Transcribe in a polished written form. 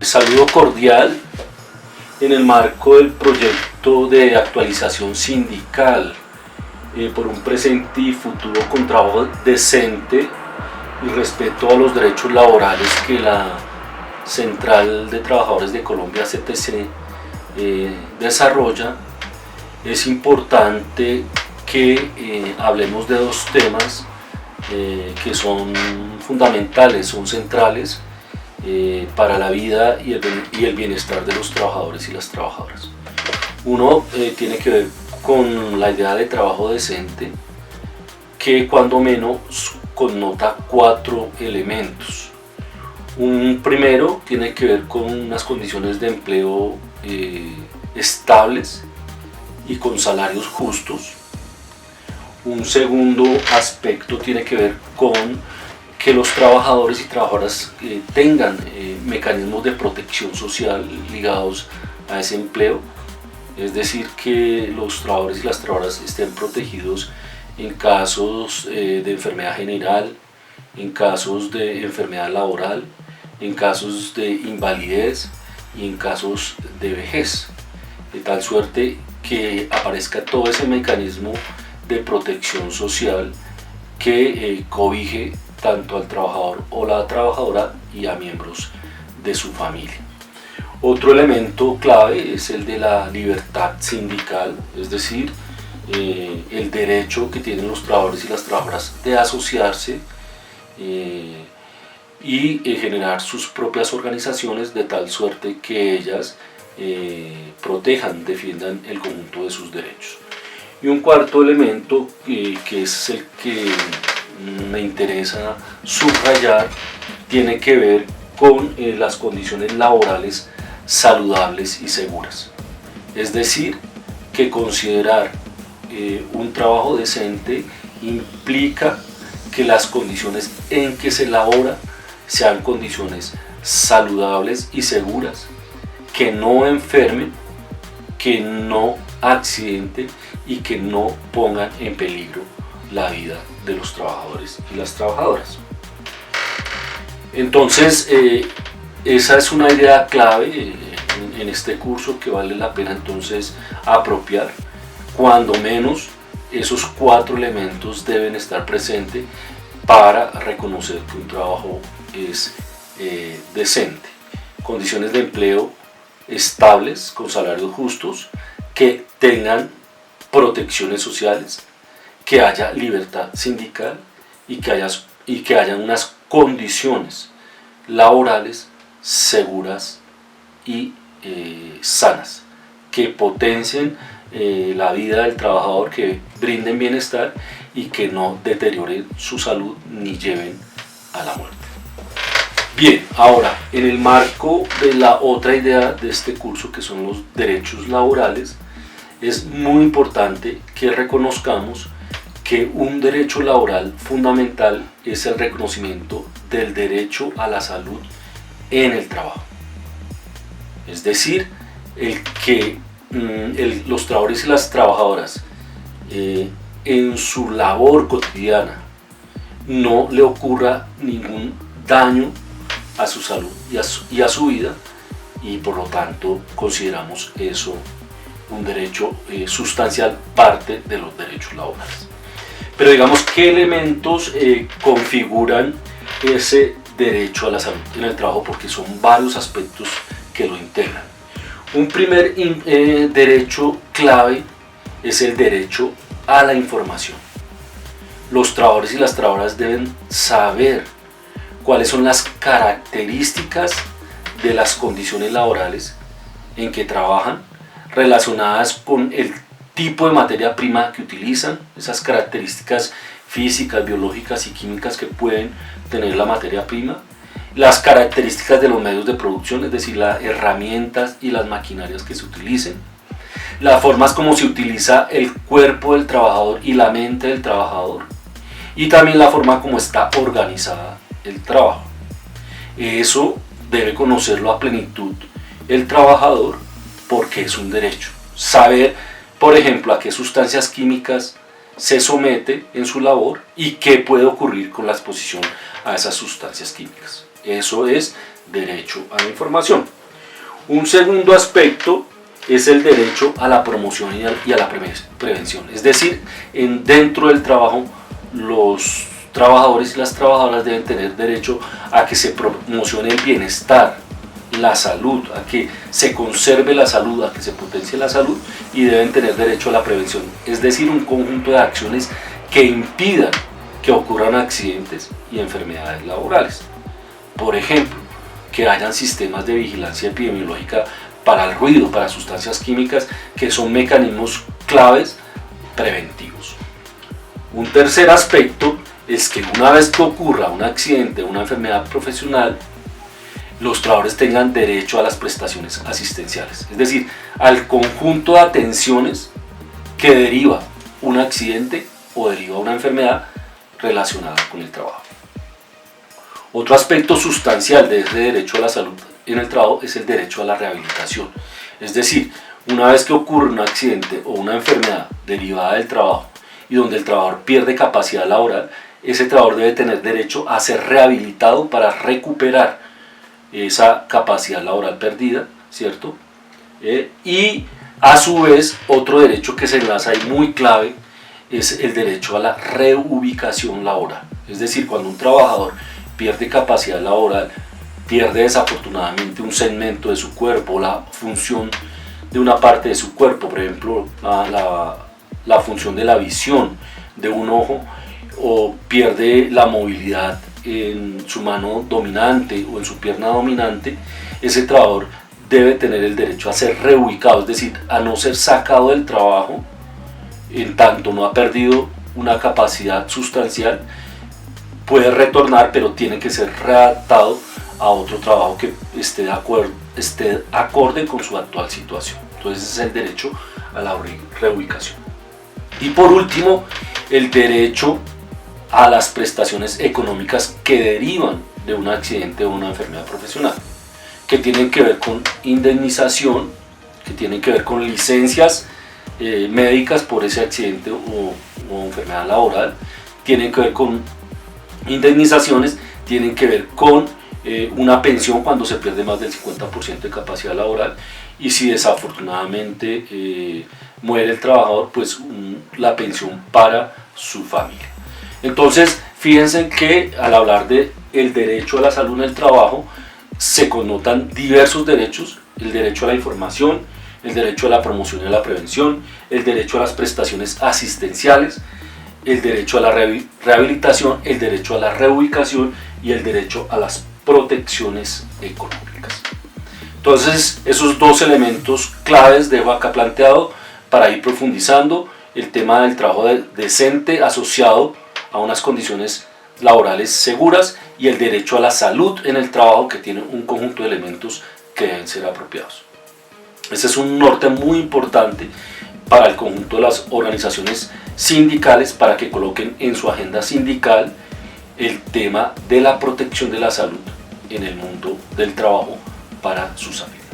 Saludo cordial en el marco del proyecto de actualización sindical por un presente y futuro con trabajo decente y respeto a los derechos laborales que la Central de Trabajadores de Colombia, CTC, desarrolla. Es importante que hablemos de dos temas que son fundamentales, son centrales para la vida y el bienestar de los trabajadores y las trabajadoras. Uno tiene que ver con la idea de trabajo decente, que cuando menos connota 4 elementos. Un primero tiene que ver con unas condiciones de empleo estables y con salarios justos. Un segundo aspecto tiene que ver con que los trabajadores y trabajadoras tengan mecanismos de protección social ligados a ese empleo, es decir, que los trabajadores y las trabajadoras estén protegidos en casos de enfermedad general, en casos de enfermedad laboral, en casos de invalidez y en casos de vejez, de tal suerte que aparezca todo ese mecanismo de protección social que cobije tanto al trabajador o la trabajadora y a miembros de su familia. Otro elemento clave es el de la libertad sindical, es decir, el derecho que tienen los trabajadores y las trabajadoras de asociarse y generar sus propias organizaciones de tal suerte que ellas protejan, defiendan el conjunto de sus derechos. Y un cuarto elemento que es el que me interesa subrayar tiene que ver con las condiciones laborales saludables y seguras. Es decir, que considerar un trabajo decente implica que las condiciones en que se labora sean condiciones saludables y seguras, que no enfermen, que no accidenten y que no pongan en peligro la vida de los trabajadores y las trabajadoras. Entonces, esa es una idea clave en este curso que vale la pena entonces apropiar. Cuando menos esos 4 elementos deben estar presentes para reconocer que un trabajo es decente. Condiciones de empleo estables, con salarios justos, que tengan protecciones sociales, que haya libertad sindical y que haya unas condiciones laborales seguras y sanas, que potencien la vida del trabajador, que brinden bienestar y que no deterioren su salud ni lleven a la muerte. Bien, ahora, en el marco de la otra idea de este curso, que son los derechos laborales, es muy importante que reconozcamos que un derecho laboral fundamental es el reconocimiento del derecho a la salud en el trabajo. Es decir, el que los trabajadores y las trabajadoras en su labor cotidiana no le ocurra ningún daño a su salud y a su vida, y por lo tanto consideramos eso un derecho sustancial, parte de los derechos laborales. Pero digamos, ¿qué elementos configuran ese derecho a la salud en el trabajo? Porque son varios aspectos que lo integran. Un primer derecho clave es el derecho a la información. Los trabajadores y las trabajadoras deben saber cuáles son las características de las condiciones laborales en que trabajan, relacionadas con el tipo de materia prima que utilizan, esas características físicas, biológicas y químicas que pueden tener la materia prima, las características de los medios de producción, es decir, las herramientas y las maquinarias que se utilicen, las formas como se utiliza el cuerpo del trabajador y la mente del trabajador, y también la forma como está organizada el trabajo. Eso debe conocerlo a plenitud el trabajador, porque es un derecho. Saber, por ejemplo, a qué sustancias químicas se somete en su labor y qué puede ocurrir con la exposición a esas sustancias químicas. Eso es derecho a la información. Un segundo aspecto es el derecho a la promoción y a la prevención. Es decir, dentro del trabajo, los trabajadores y las trabajadoras deben tener derecho a que se promocione el bienestar, la salud, a que se conserve la salud, a que se potencie la salud, y deben tener derecho a la prevención. Es decir, un conjunto de acciones que impidan que ocurran accidentes y enfermedades laborales. Por ejemplo, que hayan sistemas de vigilancia epidemiológica para el ruido, para sustancias químicas, que son mecanismos claves preventivos. Un tercer aspecto es que una vez que ocurra un accidente o una enfermedad profesional, los trabajadores tengan derecho a las prestaciones asistenciales, es decir, al conjunto de atenciones que deriva un accidente o deriva una enfermedad relacionada con el trabajo. Otro aspecto sustancial de ese derecho a la salud en el trabajo es el derecho a la rehabilitación. Es decir, una vez que ocurre un accidente o una enfermedad derivada del trabajo y donde el trabajador pierde capacidad laboral, ese trabajador debe tener derecho a ser rehabilitado para recuperar esa capacidad laboral perdida, ¿cierto? Y a su vez, otro derecho que se enlaza ahí muy clave es el derecho a la reubicación laboral. Es decir, cuando un trabajador pierde capacidad laboral, pierde desafortunadamente un segmento de su cuerpo, la función de una parte de su cuerpo, por ejemplo, la función de la visión de un ojo, o pierde la movilidad en su mano dominante o en su pierna dominante, ese trabajador debe tener el derecho a ser reubicado, es decir, a no ser sacado del trabajo en tanto no ha perdido una capacidad sustancial. Puede retornar, pero tiene que ser readaptado a otro trabajo que esté acorde con su actual situación. Entonces ese es el derecho a la reubicación. Y por último, el derecho a las prestaciones económicas que derivan de un accidente o una enfermedad profesional, que tienen que ver con indemnización, que tienen que ver con licencias médicas por ese accidente o enfermedad laboral, tienen que ver con indemnizaciones, tienen que ver con una pensión cuando se pierde más del 50% de capacidad laboral, y si desafortunadamente muere el trabajador, pues la pensión para su familia. Entonces, fíjense que al hablar de el derecho a la salud en el trabajo, se connotan diversos derechos: el derecho a la información, el derecho a la promoción y a la prevención, el derecho a las prestaciones asistenciales, el derecho a la rehabilitación, el derecho a la reubicación y el derecho a las protecciones económicas. Entonces, esos dos elementos claves dejo acá planteado para ir profundizando el tema del trabajo decente asociado a unas condiciones laborales seguras, y el derecho a la salud en el trabajo, que tiene un conjunto de elementos que deben ser apropiados. Ese es un norte muy importante para el conjunto de las organizaciones sindicales, para que coloquen en su agenda sindical el tema de la protección de la salud en el mundo del trabajo para sus afiliados.